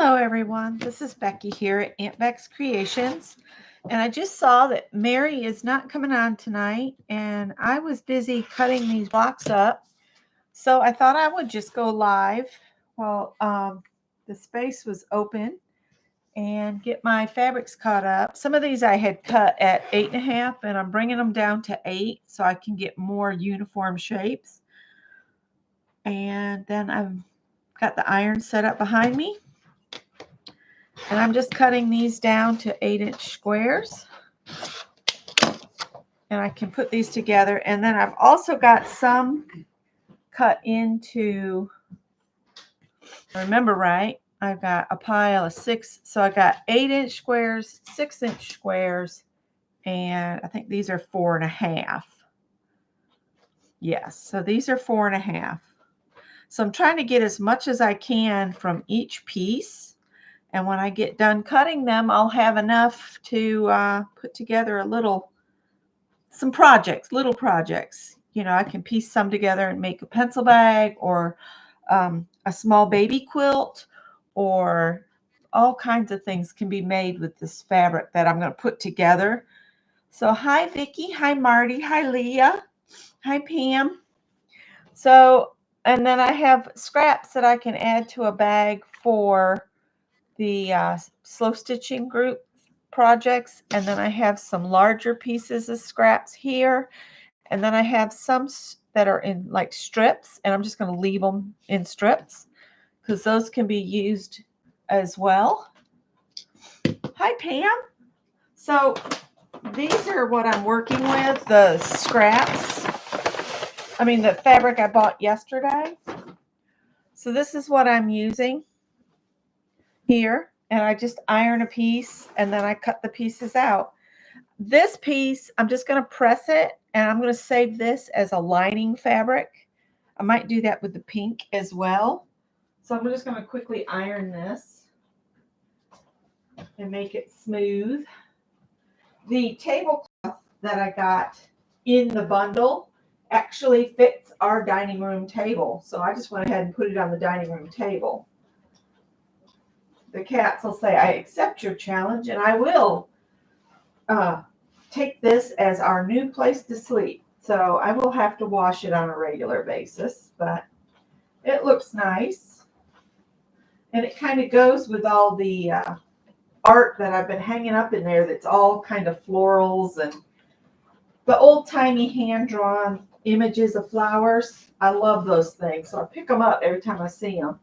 Hello everyone, this is Becky here at Aunt Beck's Creations, and I just saw that Mary is not coming on tonight, and I was busy cutting these blocks up, so I thought I would just go live while the space was open and get my fabrics cut up. Some of these I had cut at 8.5, and I'm bringing them down to 8 so I can get more uniform shapes. And then I've got the iron set up behind me. And I'm just cutting these down to 8-inch squares. And I can put these together. And then I've also got some cut into, remember right, I've got a pile of 6. So I got 8-inch squares, 6-inch squares, and I think these are 4.5. Yes, so these are 4.5. So I'm trying to get as much as I can from each piece. And when I get done cutting them, I'll have enough to put together some projects, little projects. You know, I can piece some together and make a pencil bag or a small baby quilt, or all kinds of things can be made with this fabric that I'm going to put together. So hi, Vicki. Hi, Marty. Hi, Leah. Hi, Pam. So, and then I have scraps that I can add to a bag for the slow stitching group projects, and then I have some larger pieces of scraps here, and then I have some that are in like strips, and I'm just going to leave them in strips because those can be used as well. Hi, Pam. So these are what I'm working with, the scraps. I mean the fabric I bought yesterday. So this is what I'm using here. And I just iron a piece and then I cut the pieces out. This piece, I'm just going to press it and I'm going to save this as a lining fabric. I might do that with the pink as well. So I'm just going to quickly iron this and make it smooth. The tablecloth that I got in the bundle actually fits our dining room table. So I just went ahead and put it on the dining room table. The cats will say, I accept your challenge, and I will take this as our new place to sleep. So I will have to wash it on a regular basis, but it looks nice. And it kind of goes with all the art that I've been hanging up in there that's all kind of florals and the old-timey hand-drawn images of flowers. I love those things, so I pick them up every time I see them.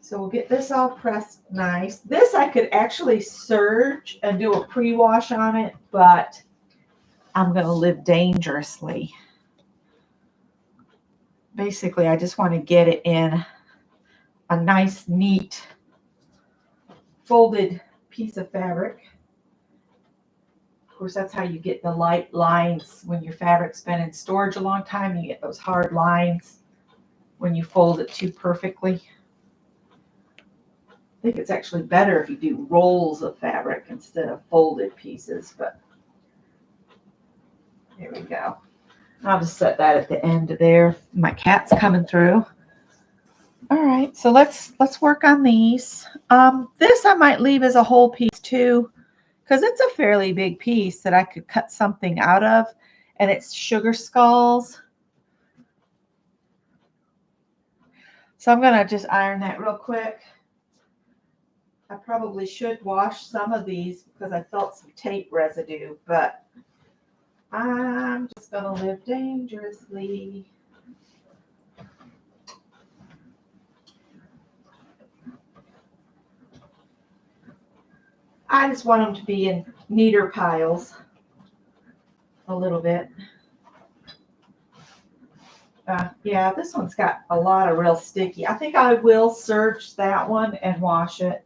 So we'll get this all pressed nice. This I could actually serge and do a pre-wash on it, but I'm going to live dangerously. Basically, I just want to get it in a nice, neat, folded piece of fabric. Of course, that's how you get the light lines when your fabric's been in storage a long time. You get those hard lines when you fold it too perfectly. I think it's actually better if you do rolls of fabric instead of folded pieces, but there we go. I'll just set that at the end there. My cat's coming through. All right, so let's work on these. This I might leave as a whole piece too, because it's a fairly big piece that I could cut something out of, and it's sugar skulls. So I'm gonna just iron that real quick. I probably should wash some of these because I felt some tape residue, but I'm just going to live dangerously. I just want them to be in neater piles a little bit. Yeah, this one's got a lot of real sticky. I think I will serge that one and wash it.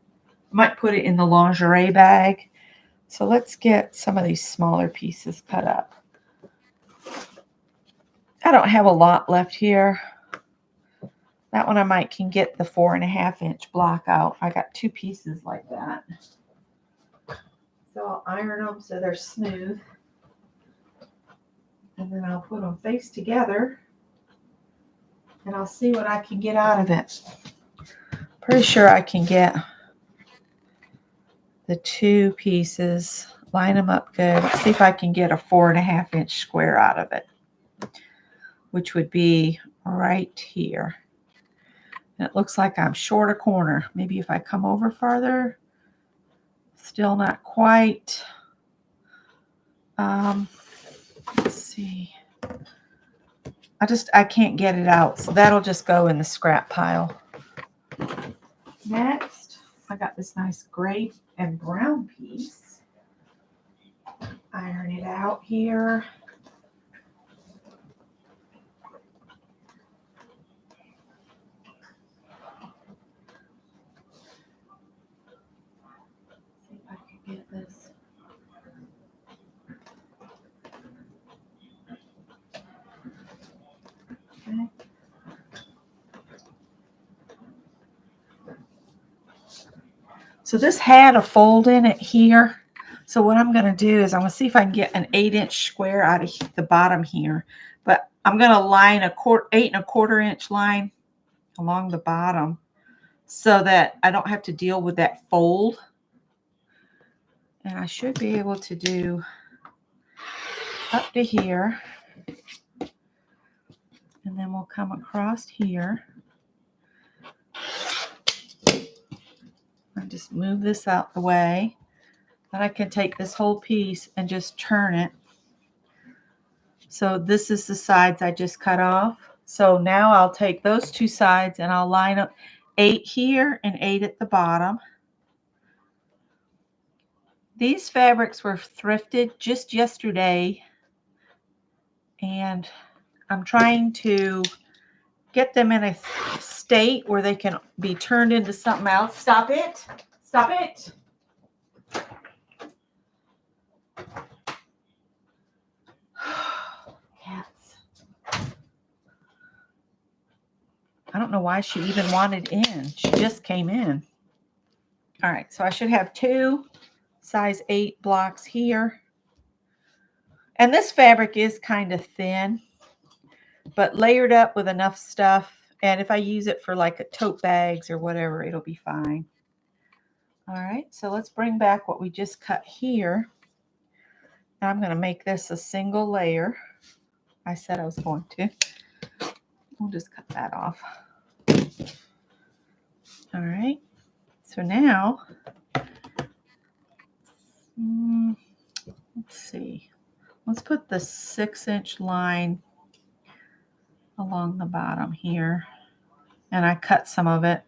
Might put it in the lingerie bag. So let's get some of these smaller pieces cut up. I don't have a lot left here. That one I can get the 4.5-inch block out. I got 2 pieces like that. So I'll iron them so they're smooth. And then I'll put them face together. and I'll see what I can get out of it. Pretty sure I can get the 2 pieces, line them up good. Let's see if I can get a 4.5-inch square out of it, which would be right here. And it looks like I'm short a corner. Maybe if I come over farther, still not quite. Let's see. I can't get it out, so that'll just go in the scrap pile. Next, I got this nice gray and brown piece. Iron it out here. See if I can get this. Okay. So this had a fold in it here. So what I'm going to do is I'm going to see if I can get an 8-inch square out of the bottom here. But I'm going to line a 8.25-inch line along the bottom so that I don't have to deal with that fold. And I should be able to do up to here. And then we'll come across here. I just move this out the way. Then I can take this whole piece and just turn it. So this is the sides I just cut off. So now I'll take those 2 sides and I'll line up 8 here and 8 at the bottom. These fabrics were thrifted just yesterday, and I'm trying to get them in a state where they can be turned into something else. Stop it. Stop it. Cats. I don't know why she even wanted in. She just came in. All right, so I should have 2 size 8 blocks here. And this fabric is kind of thin, but layered up with enough stuff. And if I use it for like a tote bags or whatever, it'll be fine. All right, so let's bring back what we just cut here. Now I'm going to make this a single layer. I said I was going to. We'll just cut that off. All right, so now, let's see. Let's put the 6-inch line along the bottom here. And I cut some of it.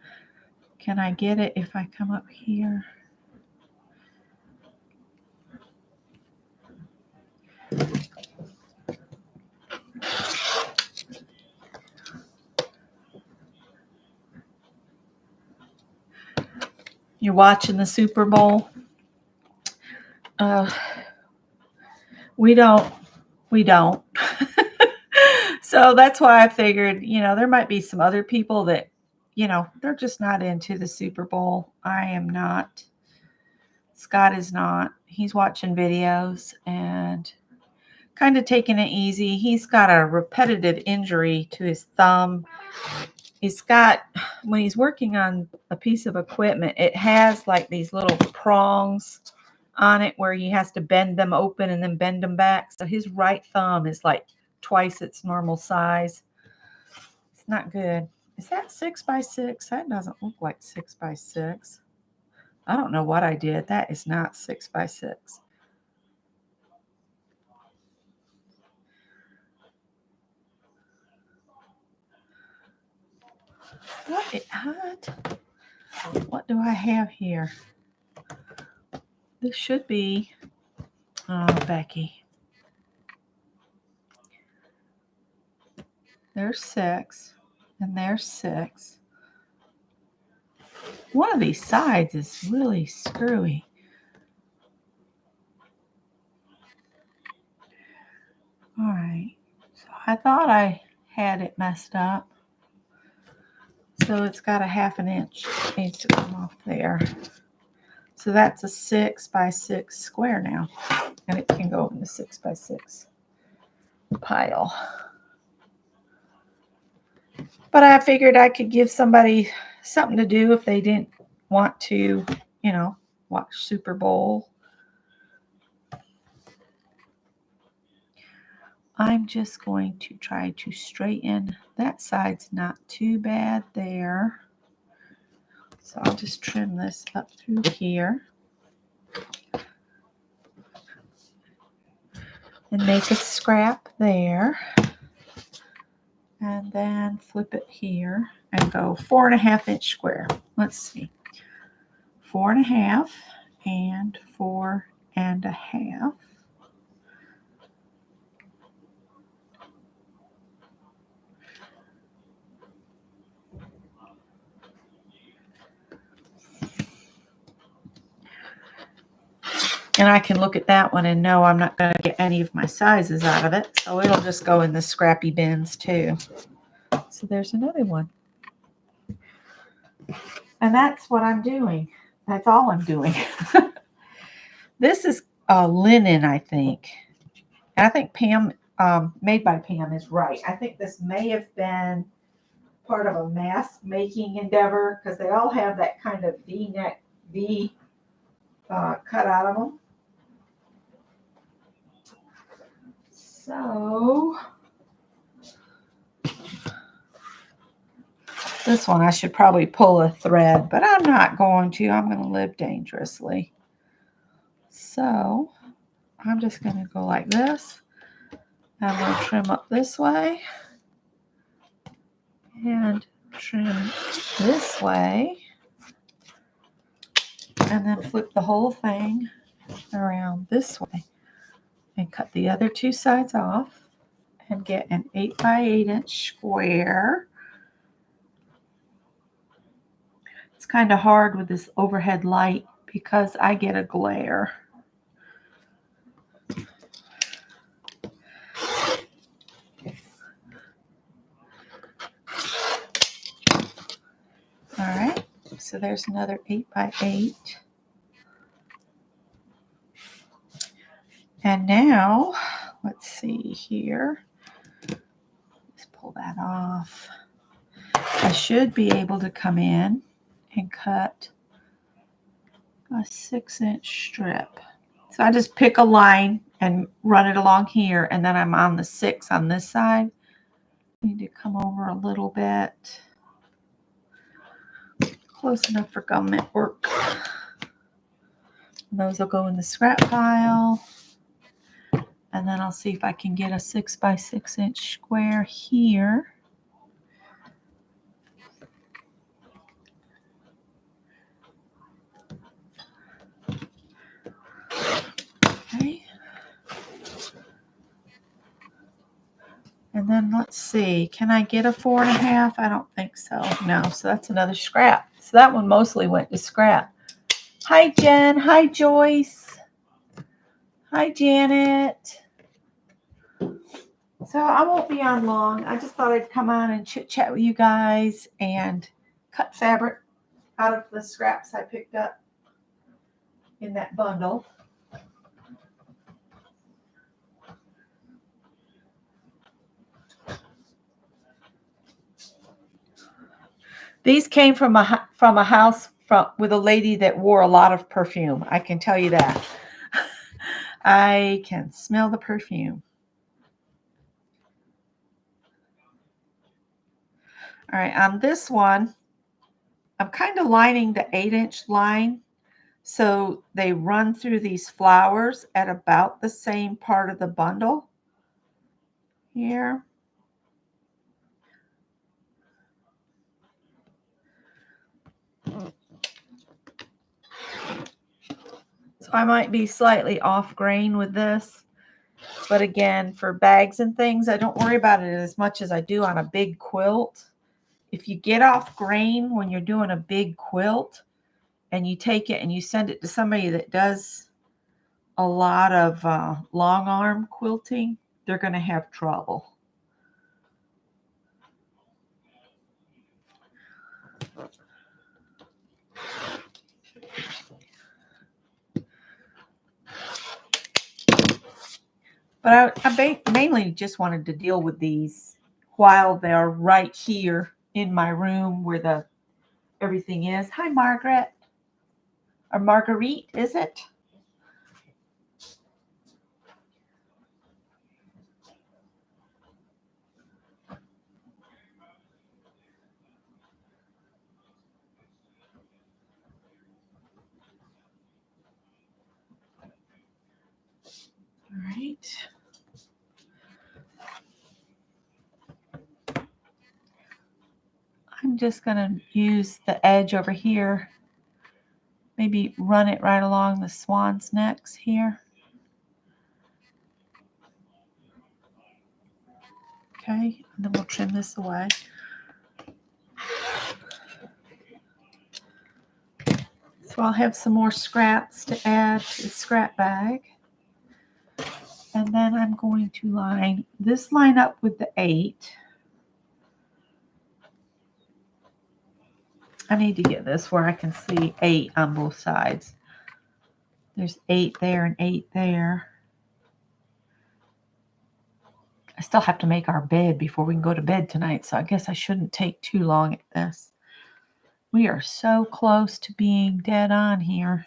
Can I get it if I come up here? You're watching the Super Bowl? We don't. So that's why I figured, there might be some other people that, they're just not into the Super Bowl. I am not. Scott is not. He's watching videos and kind of taking it easy. He's got a repetitive injury to his thumb. When he's working on a piece of equipment, it has like these little prongs on it where he has to bend them open and then bend them back. So his right thumb is like twice its normal size. It's not good. Is that 6x6? That doesn't look like 6x6. I don't know what I did. That is not 6x6. What do I have here? This should be, Becky. There's 6, and there's 6. One of these sides is really screwy. All right, so I thought I had it messed up. So it's got a 1/2 inch. It needs to come off there. So that's a 6x6 square now. And it can go in the 6x6 pile. But I figured I could give somebody something to do if they didn't want to, you know, watch Super Bowl. I'm just going to try to straighten. That side's not too bad there. So I'll just trim this up through here. And make a scrap there. And then flip it here and go 4.5-inch square. Let's see. 4.5 and 4.5. And I can look at that one and know I'm not going to get any of my sizes out of it. So it'll just go in the scrappy bins too. So there's another one. And that's what I'm doing. That's all I'm doing. This is linen, I think. And I think Pam, made by Pam, is right. I think this may have been part of a mask making endeavor because they all have that kind of V-neck, V cut out of them. So this one I should probably pull a thread, but I'm not going to. I'm going to live dangerously. So I'm just going to go like this. I'm going to trim up this way and trim this way. And then flip the whole thing around this way and cut the other two sides off and get an 8x8-inch square. It's kind of hard with this overhead light because I get a glare. All right, so there's another 8x8. And now, let's see here. Let's pull that off. I should be able to come in and cut a 6-inch strip. So I just pick a line and run it along here, and then I'm on the 6 on this side. Need to come over a little bit. Close enough for government work. And those will go in the scrap pile. And then I'll see if I can get a 6x6-inch square here. Okay. And then let's see, can I get a 4.5? I don't think so. No, so that's another scrap. So that one mostly went to scrap. Hi, Jen. Hi, Joyce. Hi, Janet. So I won't be on long. I just thought I'd come on and chit chat with you guys and cut fabric out of the scraps I picked up in that bundle. These came from a house with a lady that wore a lot of perfume. I can tell you that. I can smell the perfume. All right, on this one, I'm kind of lining the 8-inch line so they run through these flowers at about the same part of the bundle here. So I might be slightly off grain with this. But again, for bags and things, I don't worry about it as much as I do on a big quilt. If you get off grain when you're doing a big quilt and you take it and you send it to somebody that does a lot of long arm quilting, they're going to have trouble. But I mainly just wanted to deal with these while they're right here in my room where everything is. Hi, Margaret. Or Marguerite, is it? All right. I'm just going to use the edge over here. Maybe run it right along the swan's necks here. Okay, and then we'll trim this away. So I'll have some more scraps to add to the scrap bag. And then I'm going to line this line up with the 8. I need to get this where I can see 8 on both sides. There's 8 there and 8 there. I still have to make our bed before we can go to bed tonight, so I guess I shouldn't take too long at this. We are so close to being dead on here.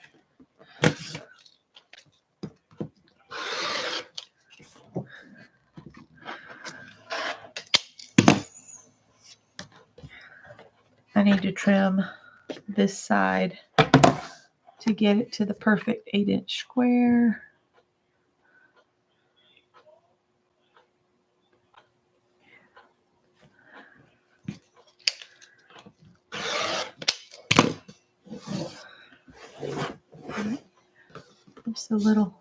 I need to trim this side to get it to the perfect 8-inch square. Just the little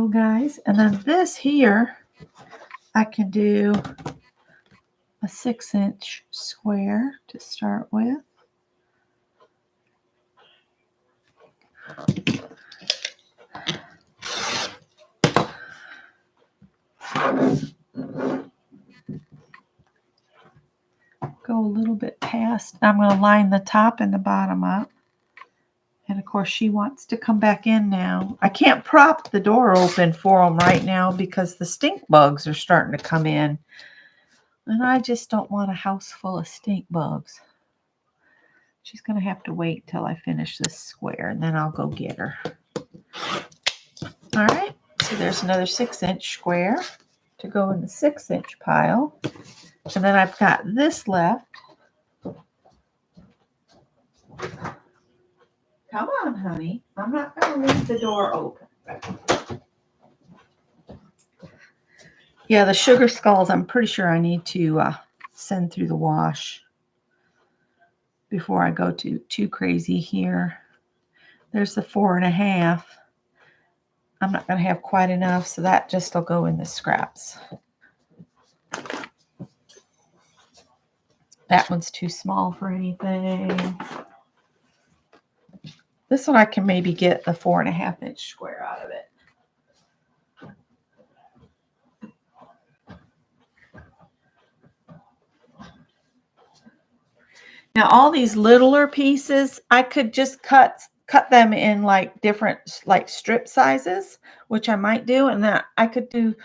guys. And then this here, I can do a 6-inch square to start with. Go a little bit past. I'm going to line the top and the bottom up. And of course, she wants to come back in now. I can't prop the door open for them right now because the stink bugs are starting to come in. And I just don't want a house full of stink bugs. She's going to have to wait till I finish this square, and then I'll go get her. All right, so there's another 6-inch square to go in the 6-inch pile. And then I've got this left. Come on, honey. I'm not going to leave the door open. Yeah, the sugar skulls, I'm pretty sure I need to send through the wash before I go too crazy here. There's the 4.5. I'm not going to have quite enough, so that just will go in the scraps. That one's too small for anything. This one I can maybe get the 4.5-inch square out of it. Now all these littler pieces, I could just cut them in like different like strip sizes, which I might do, and then I could do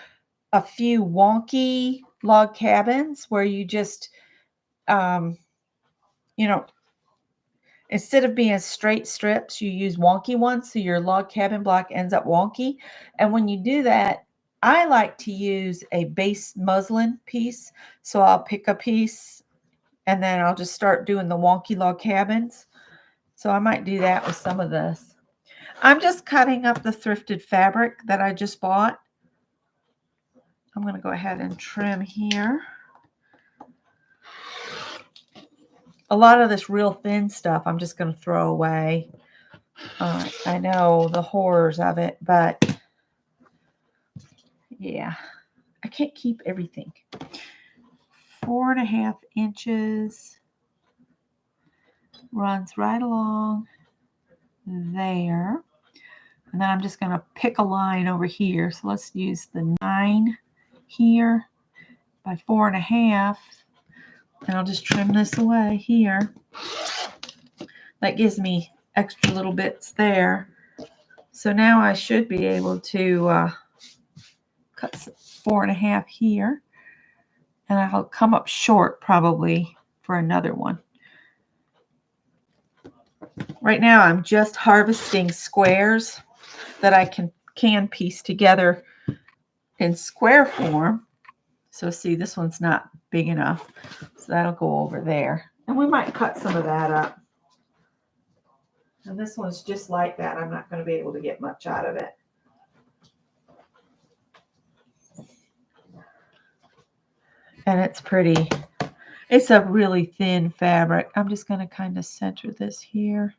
a few wonky log cabins where you just instead of being straight strips, you use wonky ones, so your log cabin block ends up wonky. And when you do that, I like to use a base muslin piece. So I'll pick a piece and then I'll just start doing the wonky log cabins. So I might do that with some of this. I'm just cutting up the thrifted fabric that I just bought. I'm going to go ahead and trim here. A lot of this real thin stuff I'm just going to throw away. I know the horrors of it, but yeah, I can't keep everything. 4.5 inches runs right along there. And then I'm just going to pick a line over here. So let's use the 9 here by 4.5. And I'll just trim this away here. That gives me extra little bits there. So now I should be able to cut 4.5 here. And I'll come up short probably for another one. Right now I'm just harvesting squares that I can piece together in square form. So see, this one's not big enough, so that'll go over there. And we might cut some of that up. And this one's just like that. I'm not going to be able to get much out of it. And it's pretty. It's a really thin fabric. I'm just going to kind of center this here.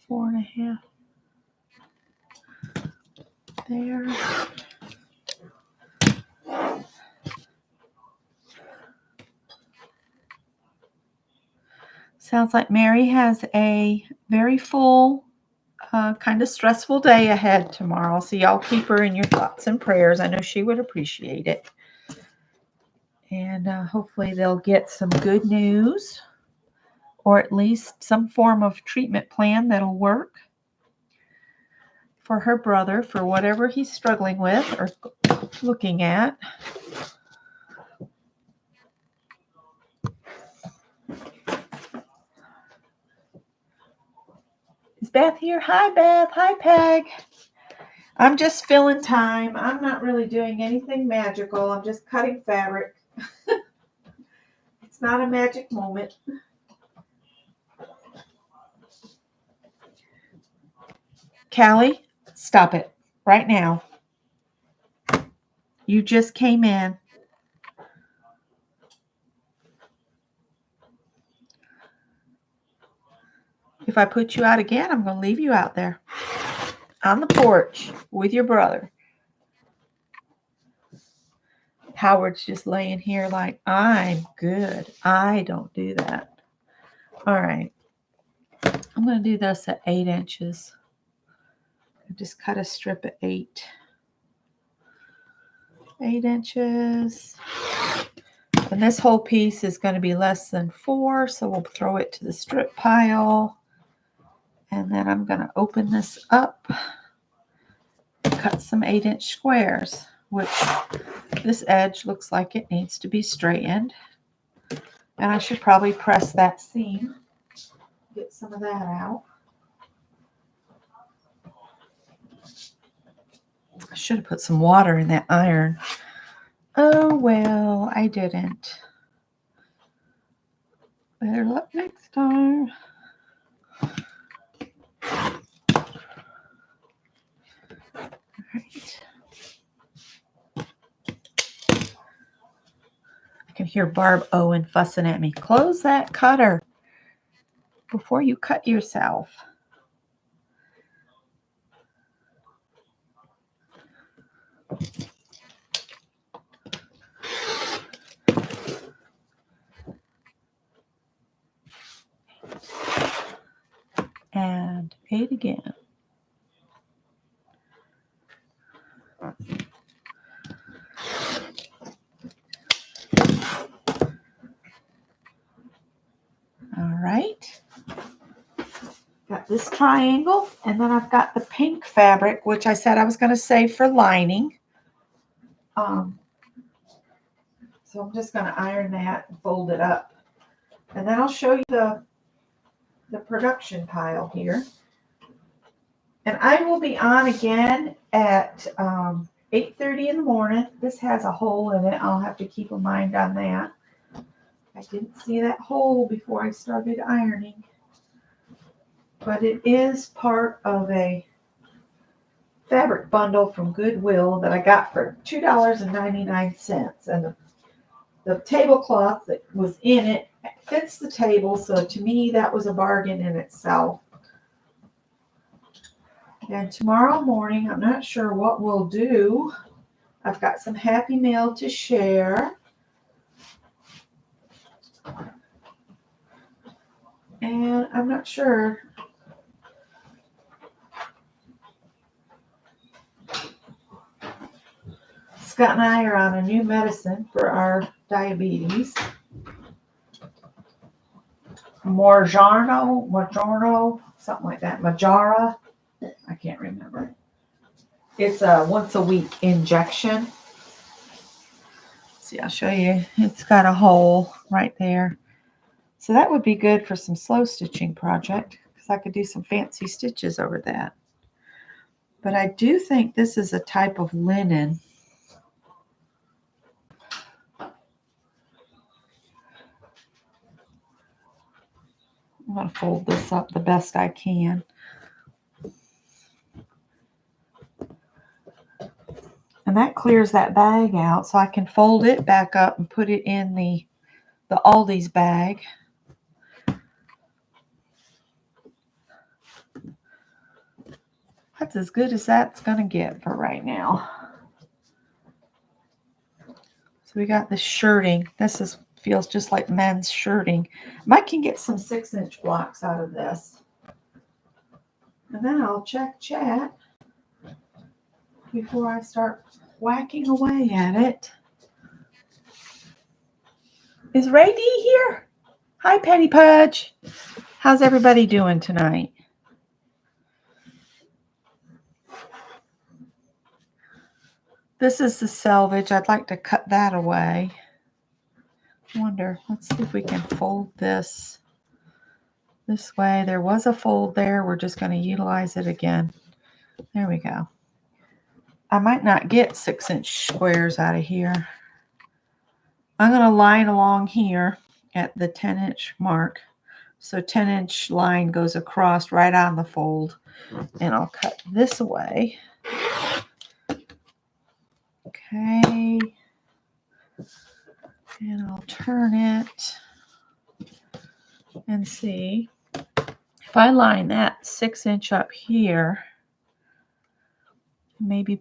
Four and a half there. Sounds like Mary has a very full, kind of stressful day ahead tomorrow. So y'all keep her in your thoughts and prayers. I know she would appreciate it. And hopefully they'll get some good news, or at least some form of treatment plan that'll work for her brother for whatever he's struggling with or looking at. Is Beth here? Hi, Beth. Hi, Peg. I'm just filling time. I'm not really doing anything magical. I'm just cutting fabric. It's not a magic moment. Callie, stop it right now. You just came in. If I put you out again, I'm going to leave you out there on the porch with your brother. Howard's just laying here like, I'm good. I don't do that. All right. I'm going to do this at 8 inches. Just cut a strip at 8. 8 inches. And this whole piece is going to be less than 4, so we'll throw it to the strip pile. And then I'm going to open this up, cut some 8-inch squares, which this edge looks like it needs to be straightened. And I should probably press that seam, get some of that out. I should have put some water in that iron. Oh, well, I didn't. Better luck next time. Right. I can hear Barb Owen fussing at me. Close that cutter before you cut yourself. And 8 again. All right. Got this triangle, and then I've got the pink fabric, which I said I was going to save for lining. So I'm just going to iron that and fold it up. And then I'll show you the production pile here. And I will be on again at 8:30 in the morning. This has a hole in it. I'll have to keep a mind on that. I didn't see that hole before I started ironing. But it is part of a fabric bundle from Goodwill that I got for $2.99. And the tablecloth that was in it fits the table. So to me, that was a bargain in itself. And tomorrow morning, I'm not sure what we'll do. I've got some Happy Mail to share. And I'm not sure. Scott and I are on a new medicine for our diabetes. Morgiano, something like that. Majara. I can't remember. It's a once a week injection. See, I'll show you. It's got a hole right there. So that would be good for some slow stitching project because I could do some fancy stitches over that. But I do think this is a type of linen. I'm going to fold this up the best I can. And that clears that bag out so I can fold it back up and put it in the Aldi's bag. That's as good as that's going to get for right now. So we got this shirting. This feels just like men's shirting. I can get some 6-inch blocks out of this. And then I'll check chat before I start whacking away at it. Is Ray D here? Hi, Petty Pudge. How's everybody doing tonight? This is the selvage. I'd like to cut that away. I wonder, let's see if we can fold this way. There was a fold there. We're just going to utilize it again. There we go. I might not get 6-inch squares out of here. I'm going to line along here at the 10-inch mark. So 10-inch line goes across right on the fold. And I'll cut this away. Okay. And I'll turn it and see. If I line that 6-inch up here, maybe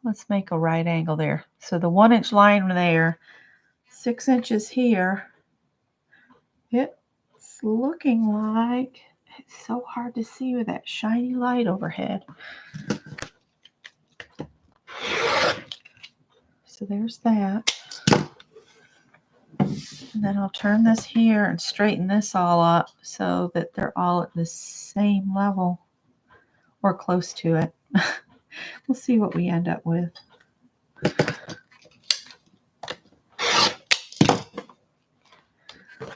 let's make a right angle there. So the 1-inch line there, 6 inches here. It's looking like it's so hard to see with that shiny light overhead. So there's that. And then I'll turn this here and straighten this all up so that they're all at the same level or close to it. We'll see what we end up with.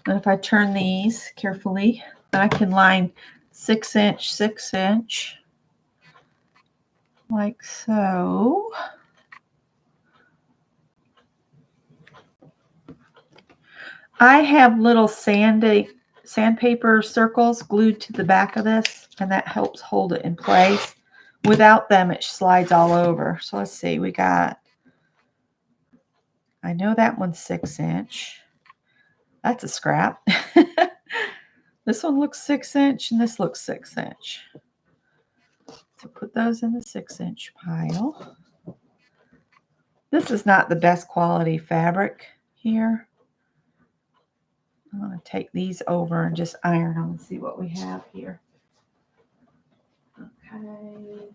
And if I turn these carefully, then I can line 6-inch, 6-inch, like so. I have little sandpaper circles glued to the back of this, and that helps hold it in place. Without them, it slides all over. So let's see, I know that one's 6-inch. That's a scrap. This one looks 6-inch, and this looks 6-inch. So put those in the 6-inch pile. This is not the best quality fabric here. I'm going to take these over and just iron them and see what we have here. Okay.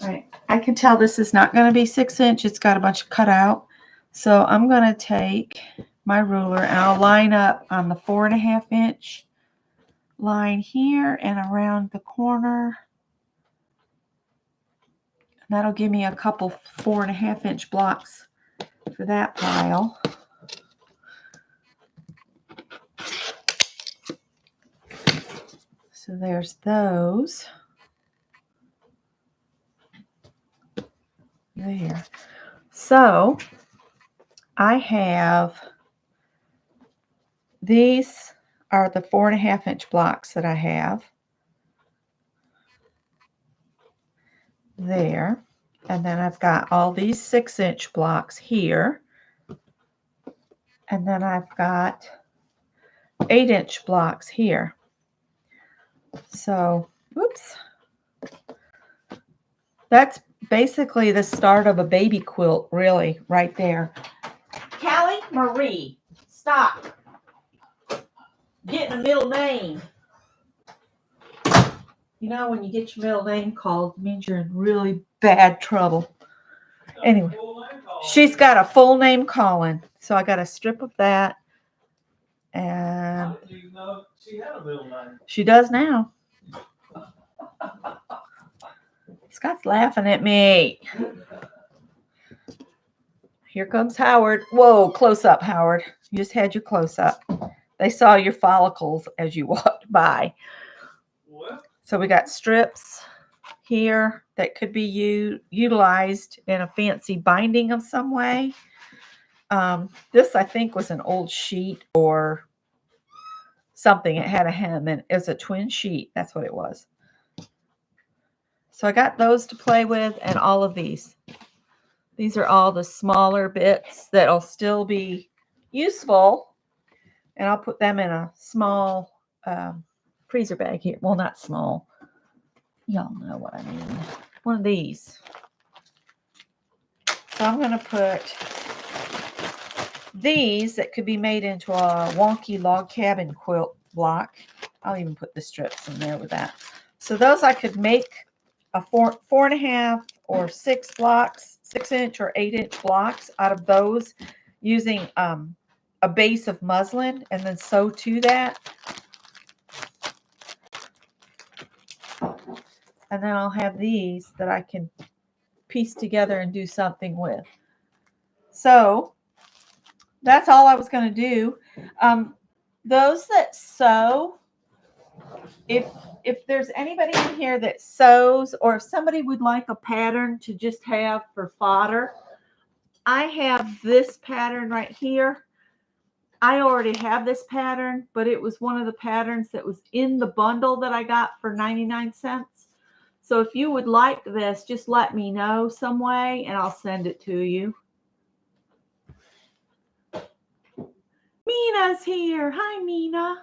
All right. I can tell this is not going to be 6-inch. It's got a bunch of cutout. So I'm going to take my ruler and I'll line up on the 4.5-inch line here and around the corner. That'll give me a couple 4.5-inch blocks for that pile. So there's those. There. So I have, these are the 4.5-inch blocks that I have. There. And then I've got all these 6-inch blocks here. And then I've got 8-inch blocks here. So, whoops. That's basically the start of a baby quilt, really, right there. Callie Marie, stop. Getting a middle name. You know, when you get your middle name called, it means you're in really bad trouble. Anyway. She's got a full name Colin. So I got a strip of that. And you know she had a middle name? She does now. Scott's laughing at me. Here comes Howard. Whoa, close up, Howard. You just had your close up. They saw your follicles as you walked by. What? So we got strips here that could be utilized in a fancy binding of some way. This, I think, was an old sheet or something. It had a hem and it was a twin sheet. That's what it was. So I got those to play with and all of these. These are all the smaller bits that'll still be useful. And I'll put them in a small freezer bag here. Well, not small. Y'all know what I mean. One of these. So I'm going to put these that could be made into a wonky log cabin quilt block. I'll even put the strips in there with that. So those I could make a 4.5 or 6 blocks, 6-inch or 8-inch blocks out of those using a base of muslin and then sew to that. And then I'll have these that I can piece together and do something with. So that's all I was going to do. Those that sew, if there's anybody in here that sews, or if somebody would like a pattern to just have for fodder, I have this pattern right here. I already have this pattern, but it was one of the patterns that was in the bundle that I got for 99 cents. So if you would like this, just let me know some way and I'll send it to you. Mina's here. Hi, Mina.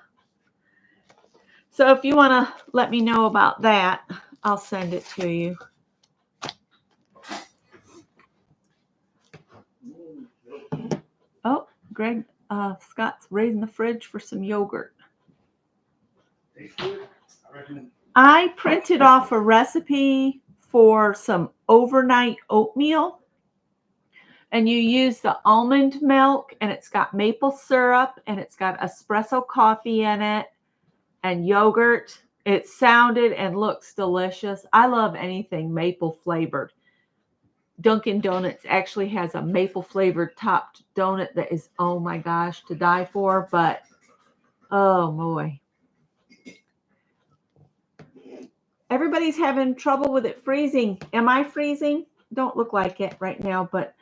So if you want to let me know about that, I'll send it to you. Oh, Greg, Scott's raiding the fridge for some yogurt. I printed off a recipe for some overnight oatmeal. And you use the almond milk, and it's got maple syrup, and it's got espresso coffee in it, and yogurt. It sounded and looks delicious. I love anything maple flavored. Dunkin' Donuts actually has a maple flavored topped donut that is, oh my gosh, to die for. But, oh boy. Everybody's having trouble with it freezing. Am I freezing? Don't look like it right now, but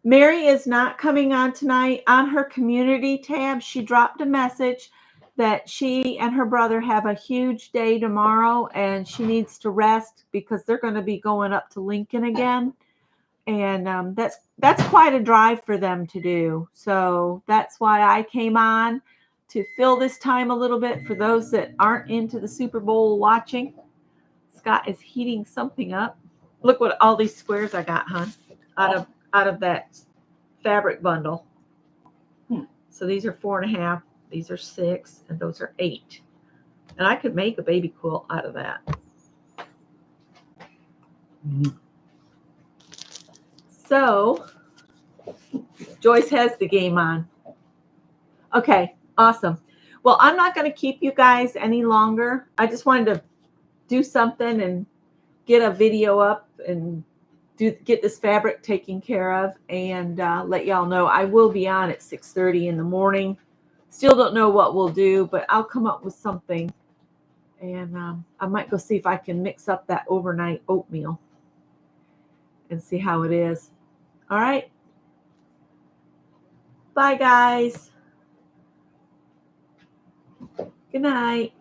Mary is not coming on tonight. On her community tab, she dropped a message that she and her brother have a huge day tomorrow and she needs to rest because they're going to be going up to Lincoln again. And that's quite a drive for them to do. So that's why I came on to fill this time a little bit for those that aren't into the Super Bowl watching. Scott is heating something up. Look what all these squares I got, hon, out of that fabric bundle. So these are 4.5, these are 6, and those are 8. And I could make a baby quilt out of that. So Joyce has the game on. Okay, awesome. Well, I'm not going to keep you guys any longer. I just wanted to do something and get a video up and get this fabric taken care of and let y'all know I will be on at 6:30 in the morning. Still don't know what we'll do, but I'll come up with something. And I might go see if I can mix up that overnight oatmeal and see how it is. All right. Bye, guys. Good night.